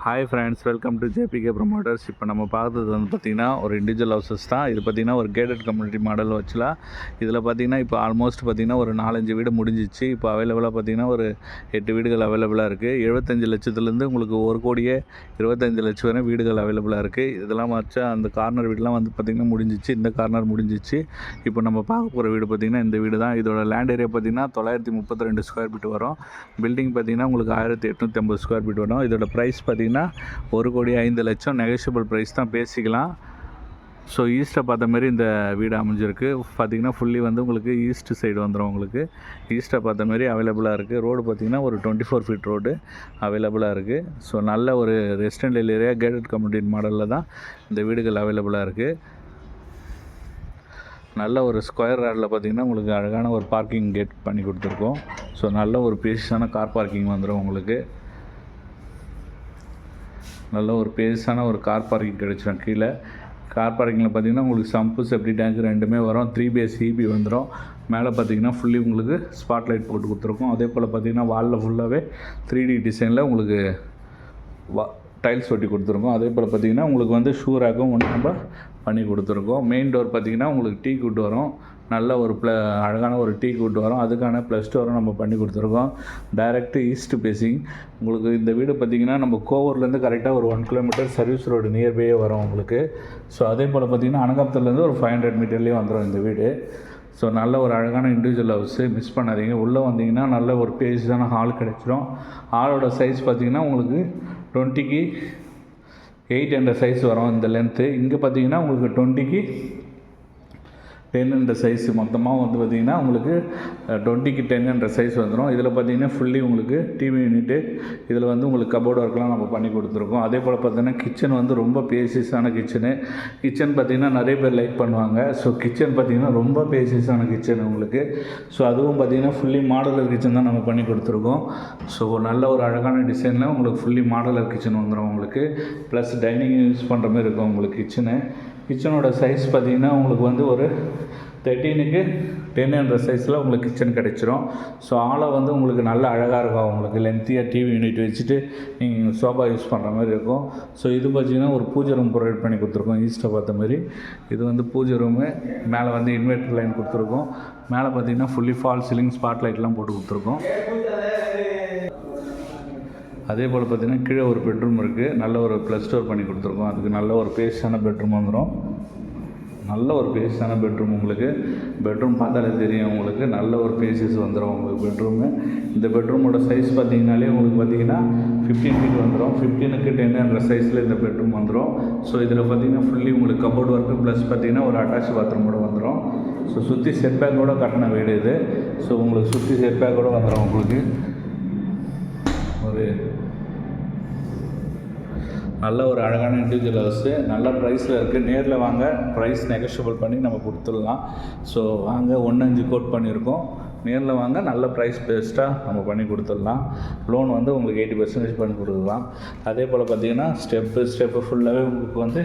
Hi friends, welcome to JBK promoters. இப்போ நம்ம பார்த்தது வந்து பார்த்திங்கன்னா ஒரு இண்டிவிஜுவல் ஹவுசஸ் தான். இது பார்த்திங்கன்னா ஒரு கேட்டட் கம்யூனிட்டி மாடல் வச்சுலாம். இதில் பார்த்திங்கன்னா இப்போ ஆல்மோஸ்ட் பார்த்திங்கன்னா ஒரு 4-5 வீடு முடிஞ்சிச்சு. இப்போ அவைலபிளாக பார்த்திங்கன்னா ஒரு 8 வீடுகள் அவைலபிளாக இருக்குது. 75 லட்சத்துலேருந்து உங்களுக்கு 1,25,00,000 வரை வீடுகள் அவைலபிளாக இருக்குது. இதெல்லாம் வச்சா அந்த கார்னர் வீடெலாம் வந்து பார்த்திங்கன்னா முடிஞ்சிச்சு. இந்த கார்னர் முடிஞ்சிச்சு. இப்போ நம்ம பார்க்க போகிற வீடு பார்த்திங்கன்னா இந்த வீடு தான். இதோட லேண்ட் ஏரியா பார்த்திங்கன்னா 932 ஸ்கொயர் ஃபீட் வரும். பில்டிங் பார்த்திங்கன்னா உங்களுக்கு 1850 ஸ்கொயர் ஃபீட் வரும். இதோட ப்ரைஸ் பார்த்திங்கன்னா 1,05,00,000 நெகோஷியபிள் ப்ரைஸ் தான், பேசிக்கலாம். ஸோ ஈஸ்ட்டை பார்த்த மாதிரி இந்த வீடு அமைஞ்சிருக்கு. பார்த்திங்கன்னா ஃபுல்லி வந்து உங்களுக்கு ஈஸ்ட் சைடு வந்துடும். உங்களுக்கு ஈஸ்ட்டை பார்த்த மாதிரி அவைலபிளாக இருக்குது. ரோடு பார்த்திங்கன்னா ஒரு 24 ஃபீட் ரோடு அவைலபிளாக இருக்குது. ஸோ நல்ல ஒரு ரெசிடென்ஷியல் ஏரியா கேட்டட் கம்யூனிட்டி மாடலில் தான் இந்த வீடுகள் அவைலபிளாக இருக்குது. நல்ல ஒரு ஸ்கொயர் யார்டில் பார்த்திங்கன்னா உங்களுக்கு அழகான ஒரு பார்க்கிங் கேட் பண்ணி கொடுத்துருக்கோம். ஸோ நல்ல ஒரு பேஷியஸான கார் பார்க்கிங் வந்துடும். உங்களுக்கு நல்ல ஒரு பேஸான ஒரு கார் பார்க்கிங் கிடச்சிடும். கீழே கார் பார்க்கிங்கில் பார்த்திங்கன்னா உங்களுக்கு சம்பு செப்டி டேங்க் ரெண்டுமே வரும். 3 பேஸ் EB வந்துடும். மேலே பார்த்திங்கன்னா ஃபுல்லி உங்களுக்கு ஸ்பாட் லைட் போட்டு கொடுத்துருக்கோம். அதே போல் பார்த்திங்கன்னா வாலில் ஃபுல்லாகவே 3D டிசைனில் உங்களுக்கு டைல்ஸ் ஒட்டி கொடுத்துருக்கோம். அதே போல் பார்த்திங்கன்னா உங்களுக்கு வந்து ஷூ ரேக்கும் ஒன்று நம்ம பண்ணி கொடுத்துருக்கோம். மெயின் டோர் பார்த்திங்கன்னா உங்களுக்கு டீ குட் வரும். நல்ல ஒரு அழகான ஒரு டீ குட் வரும். அதுக்கான ப்ளஸ் டோரும் நம்ம பண்ணி கொடுத்துருக்கோம். டைரெக்டு ஈஸ்ட் பேசிங். உங்களுக்கு இந்த வீடு பார்த்திங்கன்னா நம்ம கோவூர்லேருந்து கரெக்டாக ஒரு 1 கிலோமீட்டர் சர்வீஸ் ரோடு நியர்பையே வரும் உங்களுக்கு. ஸோ அதே போல் பார்த்திங்கன்னா அனகாபுரத்துலேருந்து ஒரு 500 மீட்டர்லேயே வந்துடும் இந்த வீடு. ஸோ நல்ல ஒரு அழகான இண்டிவிஜுவல் ஹவுஸு, மிஸ் பண்ணாதீங்க. உள்ளே வந்தீங்கன்னா நல்ல ஒரு பேஸான ஹால் கிடச்சிடும். ஹாலோட சைஸ் பார்த்திங்கன்னா உங்களுக்கு 20க்கு 8 என்ற சைஸ் வரும் இந்த லென்த்து. இங்கே பார்த்திங்கன்னா உங்களுக்கு 20க்கு 10 என்ற சைஸ் மொத்தமாக வந்து பார்த்திங்கன்னா உங்களுக்கு 20க்கு 10 என்ற சைஸ் வந்துடும். இதில் பார்த்திங்கன்னா ஃபுல்லி உங்களுக்கு டிவி யூனிட்டு, இதில் வந்து உங்களுக்கு கபோர்டு ஒர்க்லாம் நம்ம பண்ணி கொடுத்துருக்கோம். அதே போல் பார்த்திங்கன்னா கிச்சன் வந்து ரொம்ப பேசியஸான கிச்சனு. கிச்சன் பார்த்திங்கன்னா நிறைய பேர் லைக் பண்ணுவாங்க. ஸோ கிச்சன் பார்த்திங்கன்னா ரொம்ப பேசியஸான கிச்சன் உங்களுக்கு. ஸோ அதுவும் பார்த்திங்கன்னா ஃபுல்லி மாடலர் கிச்சன் தான் நம்ம பண்ணி கொடுத்துருக்கோம். ஸோ நல்ல ஒரு அழகான டிசைனில் உங்களுக்கு ஃபுல்லி மாடலர் கிச்சன் வந்துடும் உங்களுக்கு. ப்ளஸ் டைனிங் யூஸ் பண்ணுற மாதிரி இருக்கும் உங்களுக்கு கிச்சனு. கிச்சனோட சைஸ் பார்த்திங்கன்னா உங்களுக்கு வந்து ஒரு 13க்கு 10 என்ற சைஸில் உங்களுக்கு கிச்சன் கிடச்சிரும். ஸோ ஆளை வந்து உங்களுக்கு நல்ல அழகாக இருக்கும். உங்களுக்கு லென்த்தியாக டிவி யூனிட் வச்சுட்டு நீங்கள் சோஃபா யூஸ் பண்ணுற மாதிரி இருக்கும். ஸோ இது பார்த்திங்கன்னா ஒரு பூஜை ரூம் ப்ரொவைட் பண்ணி கொடுத்துருக்கோம். ஈஸ்ட்டை பார்த்த மாதிரி இது வந்து பூஜை ரூமு. மேலே வந்து இன்வெர்டர் லைன் கொடுத்துருக்கோம். மேலே பார்த்திங்கன்னா ஃபுல்லி ஃபால் சீலிங் ஸ்பாட் லைட்லாம் போட்டு கொடுத்துருக்கோம். அதே போல் பார்த்திங்கன்னா கீழே ஒரு பெட்ரூம் இருக்குது. நல்ல ஒரு ப்ளஸ் ஸ்டோர் பண்ணி கொடுத்துருக்கோம். அதுக்கு நல்ல ஒரு பேஸான பெட்ரூம் வந்துடும். நல்ல ஒரு பேஸான பெட்ரூம். உங்களுக்கு பெட்ரூம் பார்த்தாலே தெரியும் உங்களுக்கு நல்ல ஒரு பேஸஸ் வந்துடும் உங்களுக்கு பெட்ரூமு. இந்த பெட்ரூமோட சைஸ் பார்த்திங்கனாலே உங்களுக்கு பார்த்திங்கன்னா 15 ஃபீட் வந்துடும். 15க்கு 10 என்ற சைஸில் இந்த பெட்ரூம் வந்துடும். ஸோ இதில் பார்த்திங்கன்னா ஃபுல்லி உங்களுக்கு கபோர்டு ஒர்க்கு ப்ளஸ் பார்த்திங்கன்னா ஒரு அட்டாச் பாத்ரூமோடு வந்துடும். ஸோ சுற்றி செட்பேக்கோடு கட்டின வீடு இது. ஸோ உங்களுக்கு சுற்றி செட்பேக்கோடு வந்துடும். உங்களுக்கு ஒரு நல்ல ஒரு அழகான இண்டிவிஜுவல் ஹவுஸு. நல்ல ப்ரைஸில் இருக்குது. நேரில் வாங்க, ப்ரைஸ் நெகோஷியபிள் பண்ணி நம்ம கொடுத்துடலாம். ஸோ வாங்க, 1.5 கோட் பண்ணியிருக்கோம். நேரில் வாங்க, நல்ல ப்ரைஸ் பெஸ்ட்டாக நம்ம பண்ணி கொடுத்துடலாம். லோன் வந்து உங்களுக்கு 80% பண்ணி கொடுக்கலாம். அதே போல் பார்த்திங்கன்னா ஸ்டெப்பு ஃபுல்லாகவே உங்களுக்கு வந்து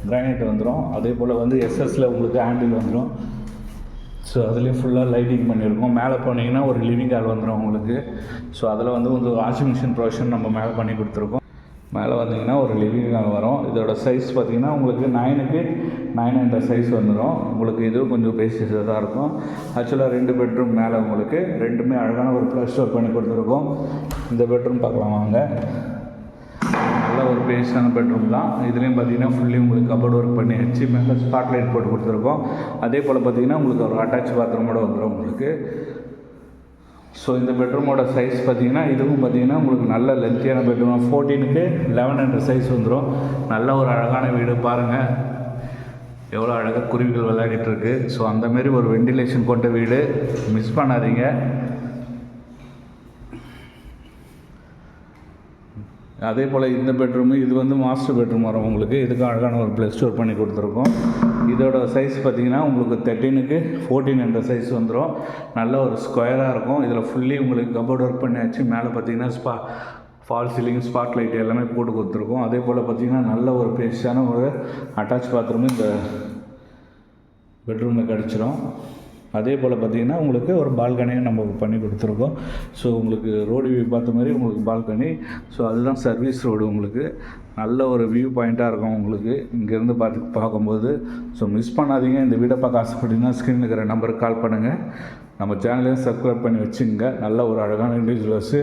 கிரானைட் வந்துடும். அதே போல் வந்து எஸ்எஸில் உங்களுக்கு ஹேண்டில் வந்துடும். ஸோ அதுலேயும் ஃபுல்லாக லைட்டிங் பண்ணியிருக்கோம். மேலே போனீங்கன்னா ஒரு லிவிங் ஹால் வந்துடும் உங்களுக்கு. ஸோ அதில் வந்து ஒரு வாஷிங் மிஷின் ப்ரொவிஷன் நம்ம மேலே பண்ணி கொடுத்துருக்கோம். மேலே வந்தீங்கன்னா ஒரு லிவிங் ஹால் வரும். இதோட சைஸ் பார்த்திங்கன்னா உங்களுக்கு 9க்கு 9 என்ற சைஸ் வந்துடும். உங்களுக்கு இதுவும் கொஞ்சம் பேசியஸாக தான் இருக்கும். ஆக்சுவலாக 2 பெட்ரூம் மேலே உங்களுக்கு ரெண்டுமே அழகான ஒரு ப்ளஸ் ஸ்டோர் பண்ணி கொடுத்துருக்கோம். இந்த பெட்ரூம் பார்க்கலாம் வாங்க. நல்ல ஒரு பேஸான பெட்ரூம் தான். இதுலேயும் பார்த்திங்கன்னா ஃபுல்லி உங்களுக்கு கபோர்டு ஒர்க் பண்ணி வச்சு மேலே ஸ்பாட் லைட் போட்டு கொடுத்துருக்கோம். அதே போல் பார்த்திங்கன்னா உங்களுக்கு ஒரு அட்டாச் பாத்ரூமோடு வந்துடும் உங்களுக்கு. ஸோ இந்த பெட்ரூமோட சைஸ் பார்த்திங்கன்னா இதுவும் பார்த்திங்கன்னா உங்களுக்கு நல்ல லென்த்தியான பெட்ரூம். 14க்கு 11 என்ற சைஸ் வந்துடும். நல்ல ஒரு அழகான வீடு பாருங்கள், எவ்வளோ அழகாக குருவிகள் விளையாடிட்டு இருக்கு. ஸோ அந்தமாரி ஒரு வெண்டிலேஷன் கொண்ட வீடு, மிஸ் பண்ணாதீங்க. அதே போல் இந்த பெட்ரூமு இது வந்து மாஸ்டர் பெட்ரூம் வரும் உங்களுக்கு. இதுக்கு அழகான ஒரு ப்ளஸ் ஸ்டோர் பண்ணி கொடுத்துருக்கோம். இதோட சைஸ் பார்த்திங்கன்னா உங்களுக்கு 13க்கு 14 என்ற சைஸ் வந்துடும். நல்ல ஒரு ஸ்கொயராக இருக்கும். இதில் ஃபுல்லி உங்களுக்கு கபோர்டு ஒர்க் பண்ணியாச்சு. மேலே பார்த்திங்கன்னா ஃபால் சீலிங் ஸ்பாட் லைட் எல்லாமே போட்டு கொடுத்துருக்கோம். அதே போல் பார்த்திங்கன்னா நல்ல ஒரு பேஸான ஒரு அட்டாச் பாத்ரூம் இந்த பெட்ரூமில் கிடச்சிரும். அதே போல் பார்த்திங்கன்னா உங்களுக்கு ஒரு பால்கனியும் நம்ம பண்ணி கொடுத்துருக்கோம். ஸோ உங்களுக்கு ரோடு வியூ பார்த்த மாதிரி உங்களுக்கு பால்கனி. ஸோ அதுதான் சர்வீஸ் ரோடு. உங்களுக்கு நல்ல ஒரு வியூ பாயிண்ட்டாக இருக்கும் உங்களுக்கு இங்கேருந்து பார்க்கும்போது. ஸோ மிஸ் பண்ணாதீங்க. இந்த வீடை பார்க்க ஆசைப்பட்டீங்கன்னா ஸ்க்ரீனில் இருக்கிற நம்பருக்கு கால் பண்ணுங்கள். நம்ம சேனலையும் சப்ஸ்கிரைப் பண்ணி வச்சுங்க. நல்ல ஒரு அழகான இண்டிவிஜுவல்ஸு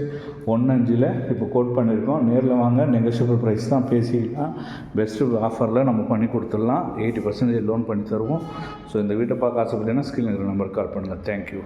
1.5 இப்போ கோட் பண்ணியிருக்கோம். நேரில் வாங்க, நெகோஷியபிள் ப்ரைஸ் தான், பேசிக்கலாம். பெஸ்ட்டு ஆஃபரில் நம்ம பண்ணி கொடுத்துடலாம். 80% லோன் பண்ணி தருவோம். ஸோ இந்த வீட்டை பார்க்க ஆசைப்பட்டீங்கன்னா ஸ்க்ரீனில் இருக்கிற நம்பருக்கு கால் பண்ணுங்கள். தேங்க்யூ.